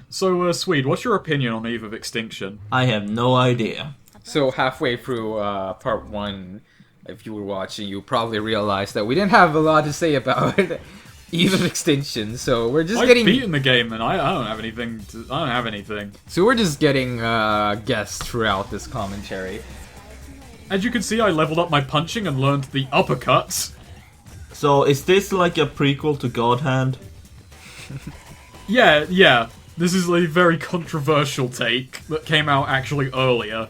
So, Swede, what's your opinion on Eve of Extinction? I have no idea. So halfway through part 1, if you were watching, you probably realized that we didn't have a lot to say about Eve of Extinction. So we're just I've getting beaten the game, and I don't have anything. I don't have anything. So we're just getting guests throughout this commentary. As you can see, I leveled up my punching and learned the uppercuts. So is this like a prequel to God Hand? Yeah. This is a very controversial take that came out actually earlier.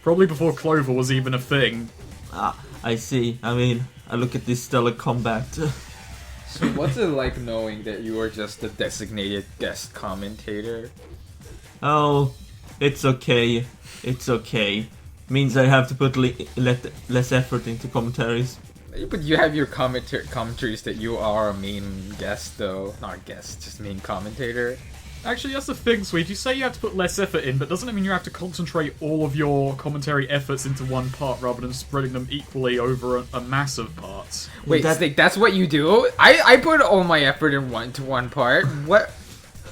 Probably before Clover was even a thing. Ah, I see. I mean, I look at this stellar combat. So what's it like knowing that you are just a designated guest commentator? Oh, it's okay. It's okay. Means I have to put less effort into commentaries. But you have your commentaries that you are a main guest, though. Not guest, just main commentator. Actually, that's the thing, Swede. You say you have to put less effort in, but doesn't it mean you have to concentrate all of your commentary efforts into one part rather than spreading them equally over a mass of parts? Wait, that's what you do? I put all my effort in one part. What?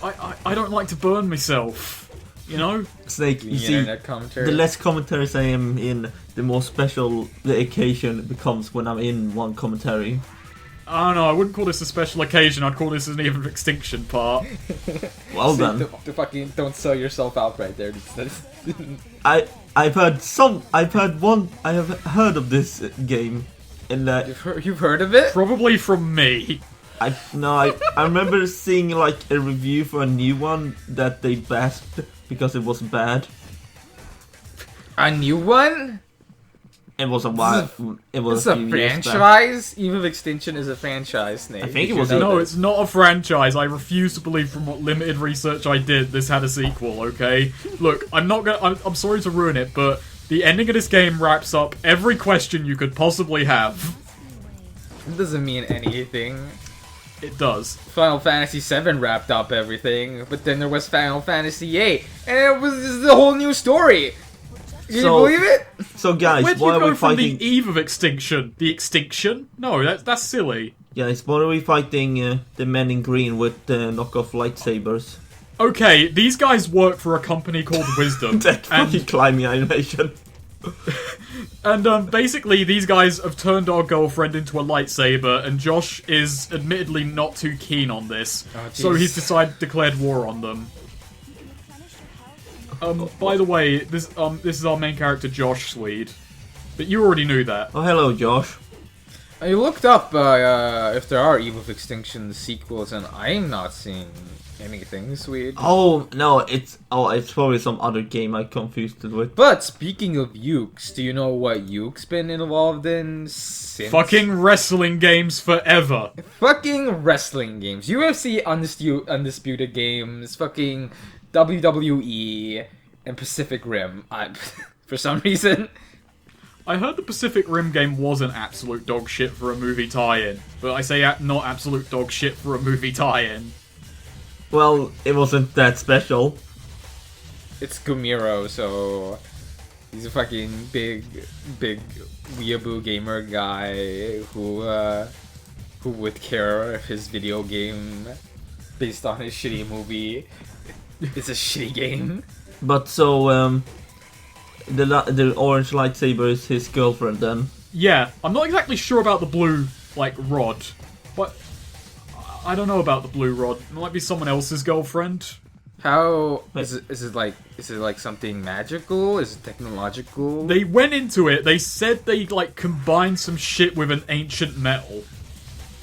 I don't like to burn myself, you know? Snake, you see, internet commentary. the less commentaries I am in, the more special the occasion becomes when I'm in one commentary. I don't know, I wouldn't call this a special occasion, I'd call this an Eve of Extinction part. Well See, done. Don't sell yourself out right there. I've heard of this game, and You've heard of it? Probably from me. I remember seeing like a review for a new one that they bashed because it was bad. A new one? It was a while. It was It's a a few years back. franchise? Eve of Extinction is a franchise, Nate. I think You it was should know No, this. it's not a franchise. I refuse to believe from what limited research I did this had a sequel, okay? Look, I'm sorry to ruin it, but the ending of this game wraps up every question you could possibly have. It doesn't mean anything. It does. Final Fantasy VII wrapped up everything, but then there was Final Fantasy VIII, and it was the whole new story. Can you believe it? So guys, Where'd why you are we go from fighting? the Eve of Extinction? The Extinction? No, that's silly. Guys, why are we fighting the men in green with knockoff lightsabers? Okay, these guys work for a company called Wisdom. That fucking climbing animation. And basically, these guys have turned our girlfriend into a lightsaber, and Josh is admittedly not too keen on this. Oh, So jeez. he's declared war on them. By the way, this is our main character, Josh Swede. But you already knew that. Oh, hello, Josh. I looked up if there are Eve of Extinction sequels, and I'm not seeing anything, sweet. Oh no, it's probably some other game I confused it with. But speaking of Ukes, do you know what Uke's been involved in since? Fucking wrestling games forever. Fucking wrestling games. UFC Undisputed Games, fucking WWE, and Pacific Rim. For some reason. I heard the Pacific Rim game was an absolute dog shit for a movie tie-in. But I say not absolute dog shit for a movie tie-in. Well, it wasn't that special. It's Gumiro, so he's a fucking big weeaboo gamer guy who would care if his video game based on his shitty movie is a shitty game. But so, the orange lightsaber is his girlfriend then. Yeah, I'm not exactly sure about the blue, rod. But I don't know about the blue rod. It might be someone else's girlfriend. How is it like something magical? Is it technological? They went into it, they said they, combined some shit with an ancient metal.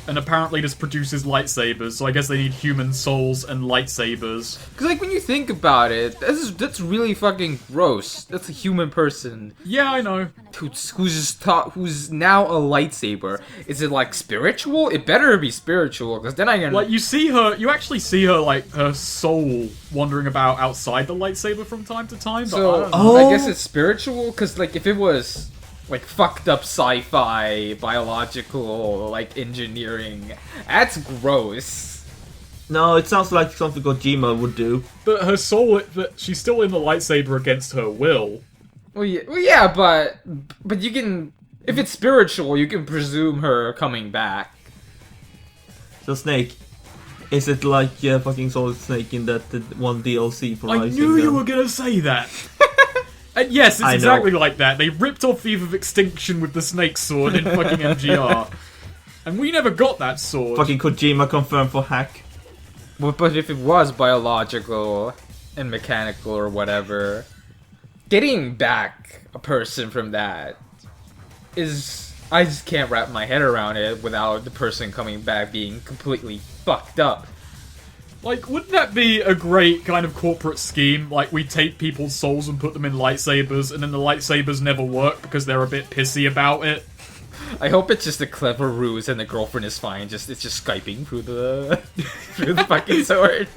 And apparently this produces lightsabers, so I guess they need human souls and lightsabers. Because, when you think about it, that's really fucking gross. That's a human person Yeah, I know. who's now a lightsaber. Is it, spiritual? It better be spiritual, because then I can... You actually see her, her soul wandering about outside the lightsaber from time to time, but I So, don't know. I guess it's spiritual, because, if it was... fucked up sci-fi, biological, engineering. That's gross. No, it sounds like something Kojima would do. But her soul, she's still in the lightsaber against her will. Well, yeah, but you can... If it's spiritual, you can presume her coming back. So Snake, Is it like fucking Solid Snake in that one DLC for I Rising? knew you were gonna say that! And yes, it's I exactly know. like that. They ripped off Eve of Extinction with the snake sword in fucking MGR. And we never got that sword. Fucking Kojima confirmed for hack. Well, but if it was biological and mechanical or whatever, getting back a person from that is... I just can't wrap my head around it without the person coming back being completely fucked up. Like, wouldn't that be a great kind of corporate scheme? Like, we take people's souls and put them in lightsabers, and then the lightsabers never work because they're a bit pissy about it. I hope it's just a clever ruse and the girlfriend is fine. It's just Skyping through the through the fucking sword.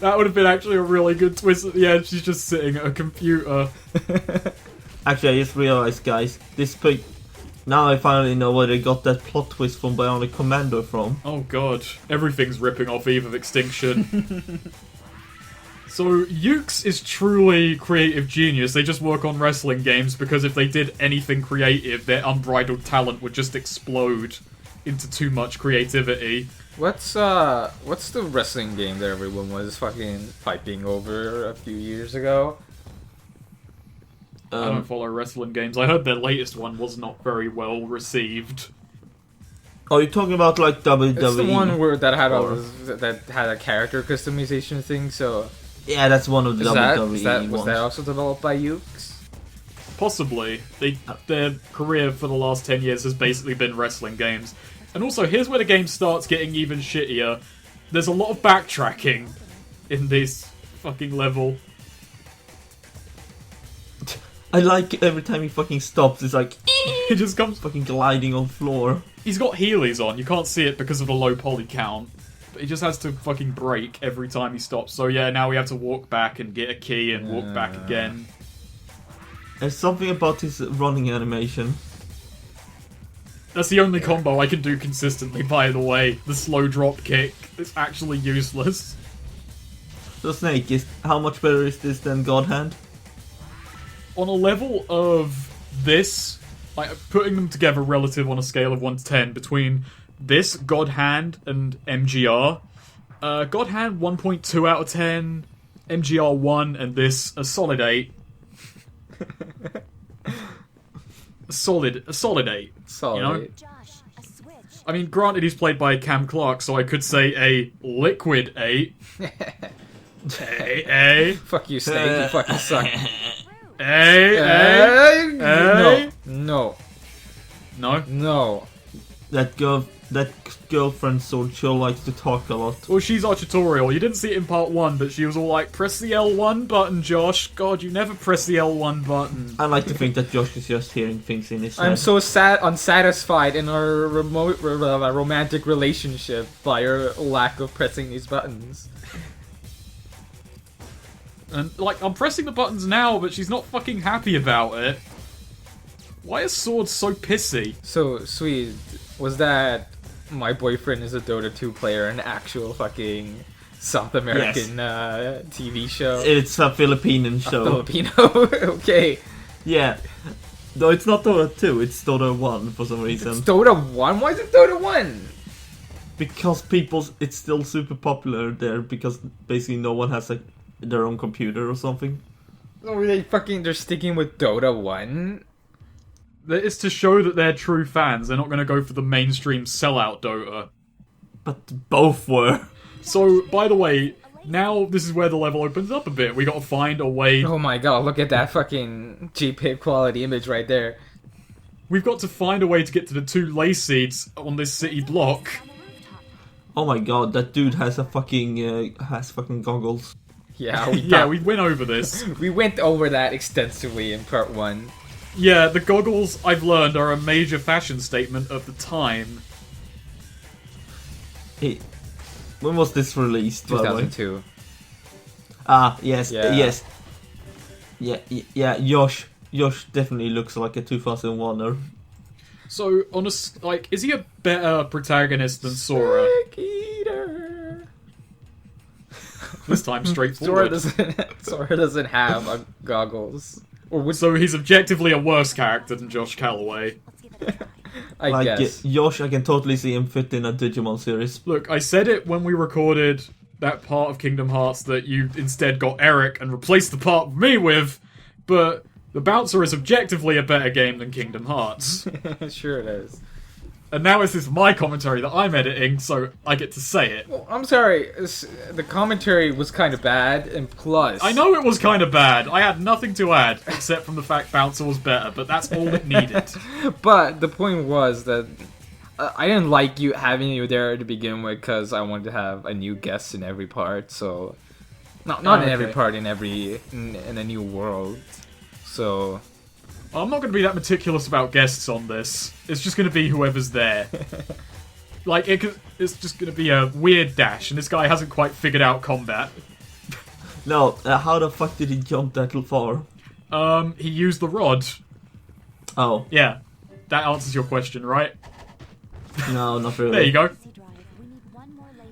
That would have been actually a really good twist. Yeah, she's just sitting at a computer. Actually, I just realized, guys, now I finally know where they got that plot twist from Bionic Commando from. Oh god, everything's ripping off Eve of Extinction. So, Ukes is truly creative genius. They just work on wrestling games because if they did anything creative, their unbridled talent would just explode into too much creativity. What's the wrestling game that everyone was fucking piping over a few years ago? I don't follow wrestling games. I heard their latest one was not very well received. Are you talking about like WWE? It's the one where that had Or- that had a character customization thing. So Yeah, that's one of the WWE was ones. that also developed by Ukes? Possibly. Their career for the last 10 years has basically been wrestling games. And also, here's where the game starts getting even shittier. There's a lot of backtracking in this fucking level. I like every time he fucking stops, it's like He just comes... fucking gliding on floor. He's got Heelys on. You can't see it because of the low poly count. But he just has to fucking brake every time he stops. So yeah, now we have to walk back and get a key and walk back again. There's something about his running animation. That's the only combo I can do consistently, by the way. The slow drop kick. It's actually useless. So Snake, how much better is this than God Hand? On a level of this, like putting them together relative on a scale of 1 to 10 between this, God Hand, and MGR. God Hand 1.2 out of 10, MGR 1, and this a solid 8. a solid 8. Solid. You know? eight. Josh, a switch. I mean, granted, he's played by Cam Clark, so I could say a liquid 8. A. Fuck you, Snake. You fucking suck. A. No. No. No. No. That girlfriend sword sure likes to talk a lot. Well, she's our tutorial. You didn't see it in part 1, but she was all like, press the L1 button, Josh. God, you never press the L1 button. I like to think that Josh is just hearing things in his head. I'm so unsatisfied in our romantic relationship by our lack of pressing these buttons. And, like, I'm pressing the buttons now, but she's not fucking happy about it. Why are swords so pissy? So, sweet, was that my boyfriend is a Dota 2 player, an actual fucking South American TV show? It's a Filipino show. Filipino? Okay. Yeah. No, it's not Dota 2, it's Dota 1 for some reason. It's Dota 1? Why is it Dota 1? Because it's still super popular there because basically no one has their own computer or something. Oh, they're sticking with Dota 1? It's to show that they're true fans. They're not going to go for the mainstream sellout Dota. But both were. So, by the way, now this is where the level opens up a bit. We got to find a way... Oh my god, look at that fucking JPEG quality image right there. We've got to find a way to get to the 2 lace seeds on this city block. Oh my god, that dude has fucking goggles. Yeah, We went over this. we went over that extensively in part 1. Yeah, the goggles, I've learned, are a major fashion statement of the time. When was this released, by the way? 2002. Ah, yes, Yeah. yes. Yeah, Josh definitely looks like a 2001er. So, is he a better protagonist than Sora? Snake Eater. This time straightforward. Sora doesn't have goggles. Or would So he's objectively a worse character than Josh Calloway. Let's get that I guess. Josh, I can totally see him fit in a Digimon series. Look, I said it when we recorded that part of Kingdom Hearts that you instead got Eric and replaced the part with me with, but the Bouncer is objectively a better game than Kingdom Hearts. Sure it is. And now this is my commentary that I'm editing, so I get to say it. Well, I'm sorry, the commentary was kind of bad, and plus... I know it was kind of bad. I had nothing to add, except from the fact Bouncer was better, but that's all it needed. But the point was that I didn't like having you there to begin with, because I wanted to have a new guest in every part, so... Not in every part, in a new world. So... I'm not going to be that meticulous about guests on this. It's just going to be whoever's there. Like, it's just going to be a weird dash, and this guy hasn't quite figured out combat. No, how the fuck did he jump that far? He used the rod. Oh. Yeah. That answers your question, right? No, not really. There you go.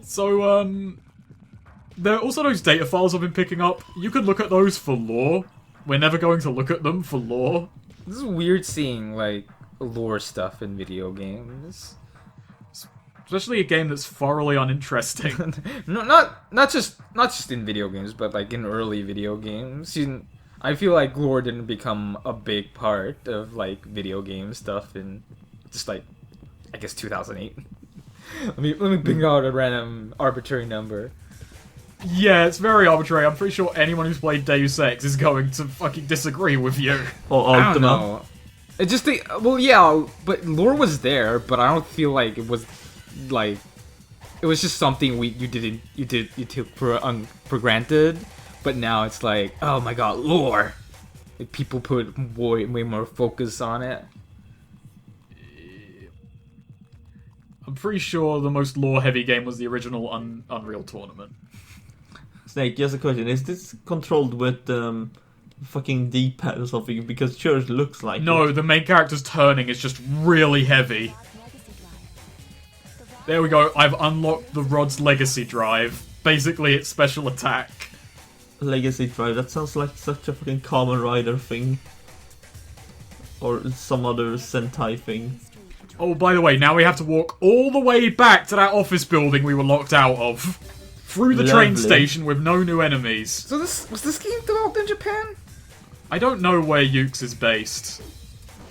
So, there are also those data files I've been picking up. You could look at those for lore. We're never going to look at them for lore. This is weird seeing, like, lore stuff in video games. Especially a game that's thoroughly uninteresting. No, not just in video games, but, like, in early video games. I feel like lore didn't become a big part of, like, video game stuff in just, like, I guess 2008. let me bring out a random arbitrary number. Yeah, it's very arbitrary. I'm pretty sure anyone who's played Deus Ex is going to fucking disagree with you. Or I don't Ultima. know. It just well, yeah, but lore was there, but I don't feel like it was like it was just something you took for granted. But now it's like, oh my god, lore. Like, people put way more focus on it. I'm pretty sure the most lore-heavy game was the original Unreal Tournament. Snake, just a question. Is this controlled with fucking D-pad or something? Because sure it looks like No, it. the main character's turning is just really heavy. There we go. I've unlocked the Rod's Legacy Drive. Basically, it's special attack. Legacy Drive, that sounds like such a fucking Kamen Rider thing. Or some other Sentai thing. Oh, by the way, now we have to walk all the way back to that office building we were locked out of. Through the train station with no new enemies. So was this game developed in Japan? I don't know where Ukes is based.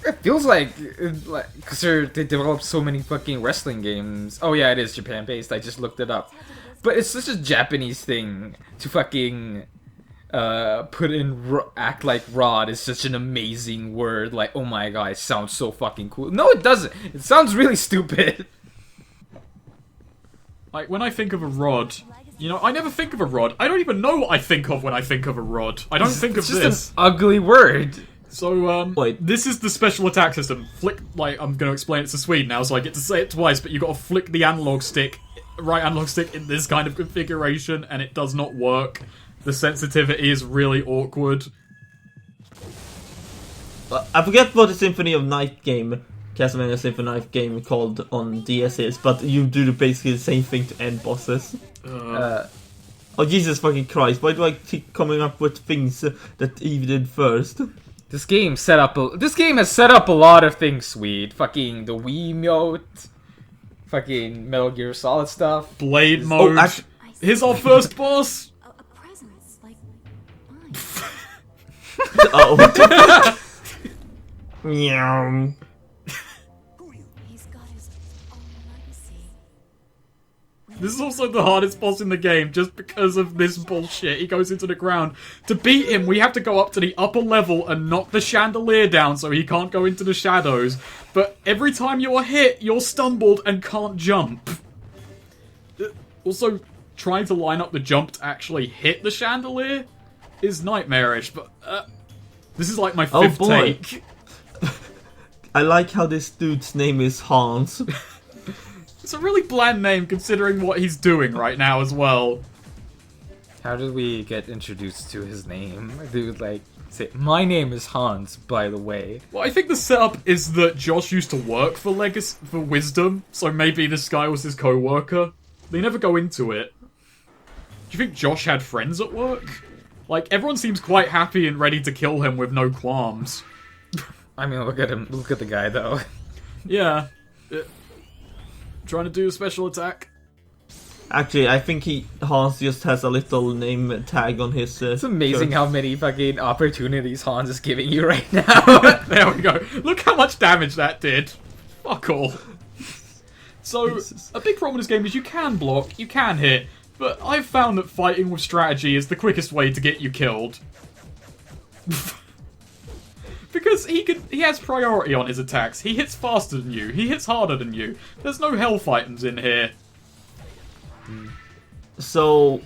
It feels like because they developed so many fucking wrestling games. Oh yeah, it is Japan based. I just looked it up. But it's such a Japanese thing to fucking put in act like rod is such an amazing word. Like, oh my god, it sounds so fucking cool. No, it doesn't. It sounds really stupid. Like, when I think of a rod, you know, I never think of a rod. I don't even know what I think of when I think of a rod. I don't think of It's just this. an ugly word. So, Wait. this is the special attack system. Flick, like, I'm gonna explain it to Swede now, so I get to say it twice, but you gotta flick the analog stick, right analog stick in this kind of configuration, and it does not work. The sensitivity is really awkward. I forget what the Symphony of Night game, Castlevania Symphony of Night game called on DS is, but you do basically the same thing to end bosses. Oh Jesus fucking Christ, why do I keep coming up with things that Eve did first? This game has set up a lot of things, Swede. Fucking the Wiimote, fucking Metal Gear Solid stuff. Blade mode. Here's our first boss. A presence like mine. Oh. Meow. He's got his own legacy. This is also the hardest boss in the game, just because of this bullshit. He goes into the ground. To beat him, we have to go up to the upper level and knock the chandelier down so he can't go into the shadows. But every time you're hit, you're stumbled and can't jump. Also, trying to line up the jump to actually hit the chandelier is nightmarish, but this is like my fifth take. I like how this dude's name is Hans. It's a really bland name considering what he's doing right now as well. How did we get introduced to his name? Dude, like, say, my name is Hans, by the way. Well, I think the setup is that Josh used to work for Wisdom, so maybe this guy was his co-worker. They never go into it. Do you think Josh had friends at work? Like, everyone seems quite happy and ready to kill him with no qualms. I mean, look at him. Look at the guy, though. Yeah. Trying to do a special attack. Actually, I think Hans just has a little name tag on his. It's amazing shirt. how many fucking opportunities Hans is giving you right now. There we go. Look how much damage that did. Fuck all. So, Jesus. a big problem with this game is you can block, you can hit, but I've found that fighting with strategy is the quickest way to get you killed. Because he has priority on his attacks. He hits faster than you. He hits harder than you. There's no health items in here. So,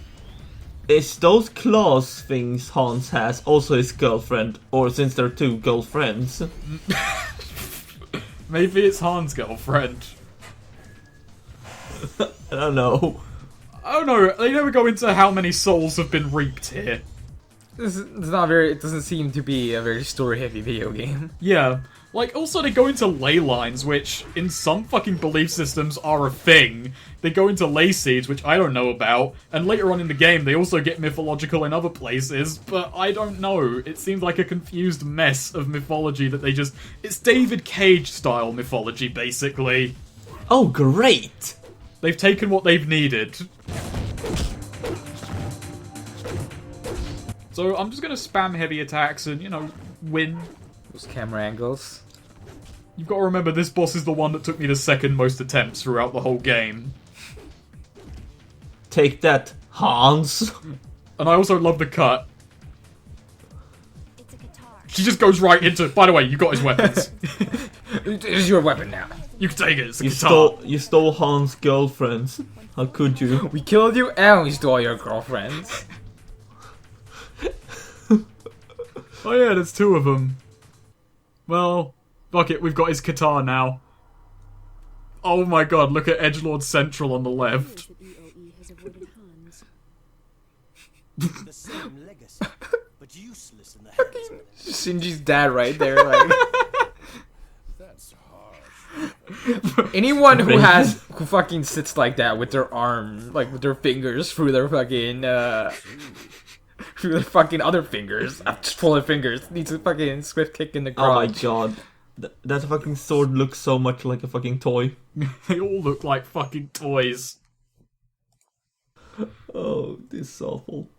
is those claws things Hans has also his girlfriend? Or since they're two girlfriends? Maybe it's Hans' girlfriend. I don't know. Oh no, they never go into how many souls have been reaped here. It's not very. It doesn't seem to be a very story-heavy video game. Yeah. Like, also they go into ley lines, which in some fucking belief systems are a thing. They go into ley seeds, which I don't know about, and later on in the game they also get mythological in other places, but I don't know. It seems like a confused mess of mythology that they just... It's David Cage-style mythology, basically. Oh, great! They've taken what they've needed. So I'm just gonna spam heavy attacks and, you know, win. Those camera angles. You've got to remember, this boss is the one that took me the second most attempts throughout the whole game. Take that, Hans. And I also love the cut. It's a guitar. She just goes right into... By the way, you got his weapons. It is your weapon now. You can take it, it's a guitar. You stole Hans' girlfriends. How could you? We killed you and we stole your girlfriends. Oh yeah, there's two of them. Well, fuck it, we've got his guitar now. Oh my god, look at Edgelord Central on the left. The same legacy, but useless in the hands of Shinji's dad right there, like... That's harsh. Anyone who fucking sits like that with their arm, like with their fingers through their fucking, through their fucking other fingers, just full of fingers, needs a fucking swift kick in the Oh my crotch. god. That fucking sword looks so much like a fucking toy. They all look like fucking toys. Oh, this is awful.